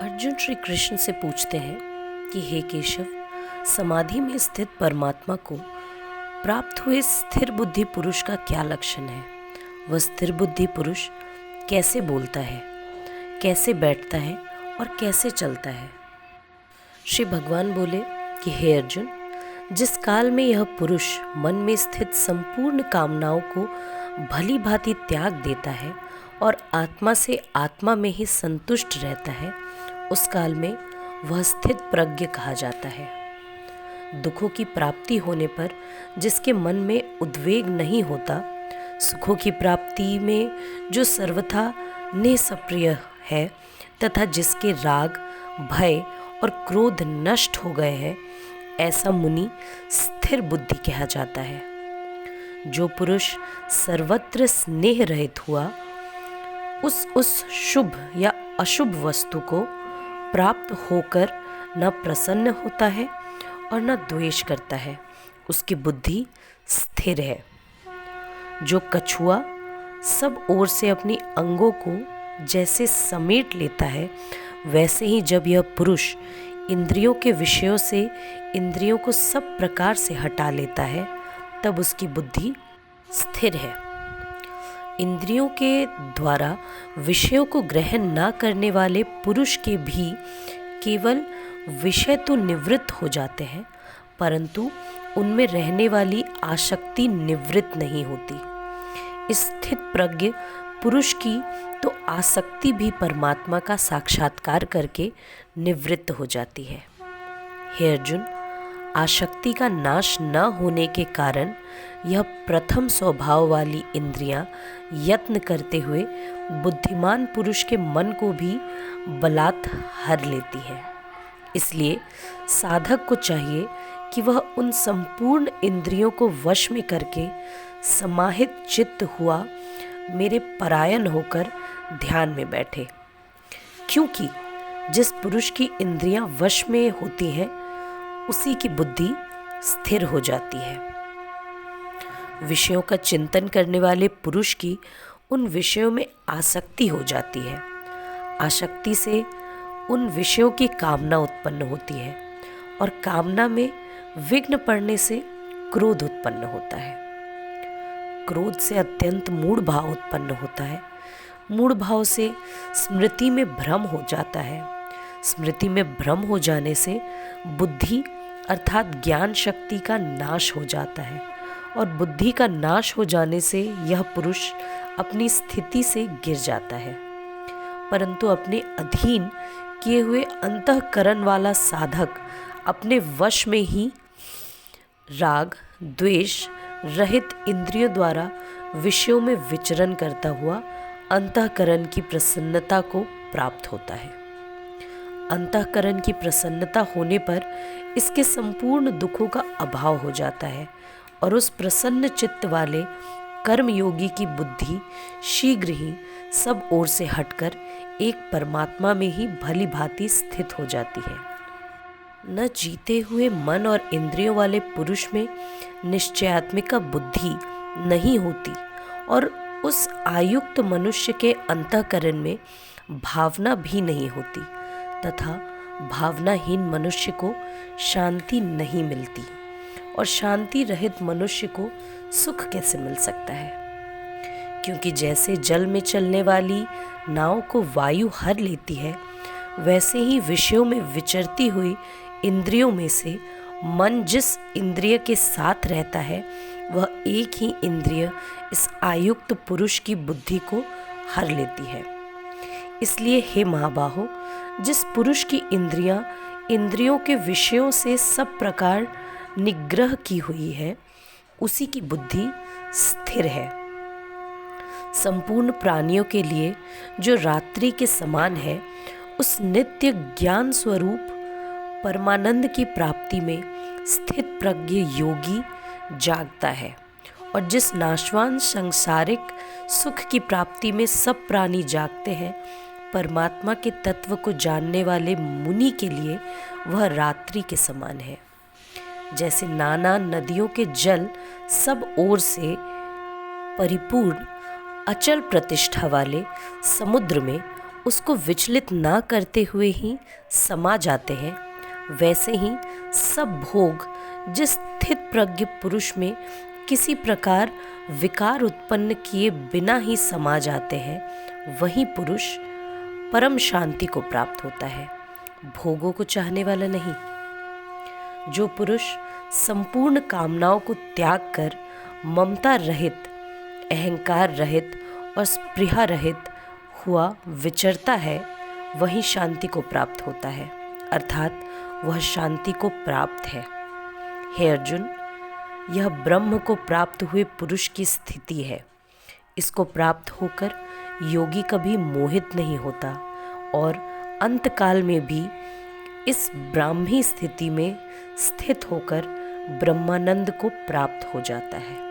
अर्जुन श्री कृष्ण से पूछते हैं कि हे केशव, समाधि में स्थित परमात्मा को प्राप्त हुए स्थिर बुद्धि पुरुष का क्या लक्षण है। वह स्थिर बुद्धि पुरुष कैसे बोलता है, कैसे बैठता है और कैसे चलता है। श्री भगवान बोले कि हे अर्जुन, जिस काल में यह पुरुष मन में स्थित संपूर्ण कामनाओं को भली भांति त्याग देता है और आत्मा से आत्मा में ही संतुष्ट रहता है, उस काल में वह स्थित प्रज्ञ कहा जाता है। दुखों की प्राप्ति होने पर जिसके मन में उद्वेग नहीं होता, सुखों की प्राप्ति में जो सर्वथा निसप्रिय है तथा जिसके राग, भय और क्रोध नष्ट हो गए हैं, ऐसा मुनि स्थिर बुद्धि कहा जाता है। जो पुरुष सर्वत्र स्नेह रहित हुआ, उस शुभ या अशुभ वस्तु को प्राप्त होकर न प्रसन्न होता है और न द्वेष करता है, उसकी बुद्धि स्थिर है। जो कछुआ सब ओर से अपनी अंगों को जैसे समेट लेता है, वैसे ही जब यह पुरुष इंद्रियों के विषयों से इंद्रियों को सब प्रकार से हटा लेता है, तब उसकी बुद्धि स्थिर है। इंद्रियों के द्वारा विषयों को ग्रहण न करने वाले पुरुष के भी केवल विषय तो निवृत्त हो जाते हैं, परंतु उनमें रहने वाली आसक्ति निवृत्त नहीं होती। स्थित प्रज्ञ पुरुष की तो आसक्ति भी परमात्मा का साक्षात्कार करके निवृत्त हो जाती है। हे अर्जुन, आसक्ति का नाश न होने के कारण यह प्रथम स्वभाव वाली इंद्रियां यत्न करते हुए बुद्धिमान पुरुष के मन को भी बलात् हर लेती है। इसलिए साधक को चाहिए कि वह उन संपूर्ण इंद्रियों को वश में करके समाहित चित्त हुआ मेरे परायण होकर ध्यान में बैठे, क्योंकि जिस पुरुष की इंद्रियां वश में होती हैं, उसी की बुद्धि स्थिर हो जाती है। विषयों का चिंतन करने वाले पुरुष की उन विषयों में आसक्ति हो जाती है। आसक्ति से उन विषयों की कामना उत्पन्न होती है और कामना में विघ्न पड़ने से क्रोध उत्पन्न होता है। क्रोध से अत्यंत मूढ़ भाव उत्पन्न होता है। मूढ़ भाव से स्मृति में भ्रम हो जाता है। स्मृति में भ्रम हो जाने से बुद्धि अर्थात ज्ञान शक्ति का नाश हो जाता है और बुद्धि का नाश हो जाने से यह पुरुष अपनी स्थिति से गिर जाता है। परंतु अपने अधीन किए हुए अंतःकरण वाला साधक अपने वश में ही राग द्वेष रहित इंद्रियों द्वारा विषयों में विचरण करता हुआ अंतःकरण की प्रसन्नता को प्राप्त होता है। अंतःकरण की प्रसन्नता होने पर इसके संपूर्ण दुखों का अभाव हो जाता है और उस प्रसन्न चित्त वाले कर्मयोगी की बुद्धि शीघ्र ही सब ओर से हटकर एक परमात्मा में ही भली भांति स्थित हो जाती है। न जीते हुए मन और इंद्रियों वाले पुरुष में निश्चयात्मिका बुद्धि नहीं होती और उस आयुक्त मनुष्य के अंतःकरण में भावना भी नहीं होती तथा भावनाहीन मनुष्य को शांति नहीं मिलती और शांति रहित मनुष्य को सुख कैसे मिल सकता है। क्योंकि जैसे जल में चलने वाली नाव को वायु हर लेती है, वैसे ही विषयों में विचरती हुई इंद्रियों में से मन जिस इंद्रिय के साथ रहता है, वह एक ही इंद्रिय इस आयुक्त पुरुष की बुद्धि को हर लेती है। इसलिए हे महाबाहो, जिस पुरुष की इंद्रियां इंद्रियों के विषयों से सब प्रकार निग्रह की हुई है, उसी की बुद्धि स्थिर है। संपूर्ण प्राणियों के लिए जो रात्रि के समान है, उस नित्य ज्ञान स्वरूप परमानंद की प्राप्ति में स्थित प्रज्ञ योगी जागता है और जिस नाशवान सांसारिक सुख की प्राप्ति में सब प्राणी जागते हैं, परमात्मा के तत्व को जानने वाले मुनि के लिए वह रात्रि के समान है। जैसे नाना नदियों के जल सब ओर से परिपूर्ण अचल प्रतिष्ठा वाले समुद्र में उसको विचलित ना करते हुए ही समा जाते हैं, वैसे ही सब भोग जिस स्थित प्रज्ञ पुरुष में किसी प्रकार विकार उत्पन्न किए बिना ही समा जाते हैं, वही पुरुष परम शांति को प्राप्त होता है, भोगों को चाहने वाला नहीं। जो पुरुष संपूर्ण कामनाओं को त्याग कर ममता रहित, अहंकार रहित और स्पृहा रहित हुआ विचरता है, वही शांति को प्राप्त होता है, अर्थात वह शांति को प्राप्त है। हे अर्जुन, यह ब्रह्म को प्राप्त हुए पुरुष की स्थिति है। इसको प्राप्त होकर योगी कभी मोहित नहीं होता और अंतकाल में भी इस ब्राह्मी स्थिति में स्थित होकर ब्रह्मानंद को प्राप्त हो जाता है।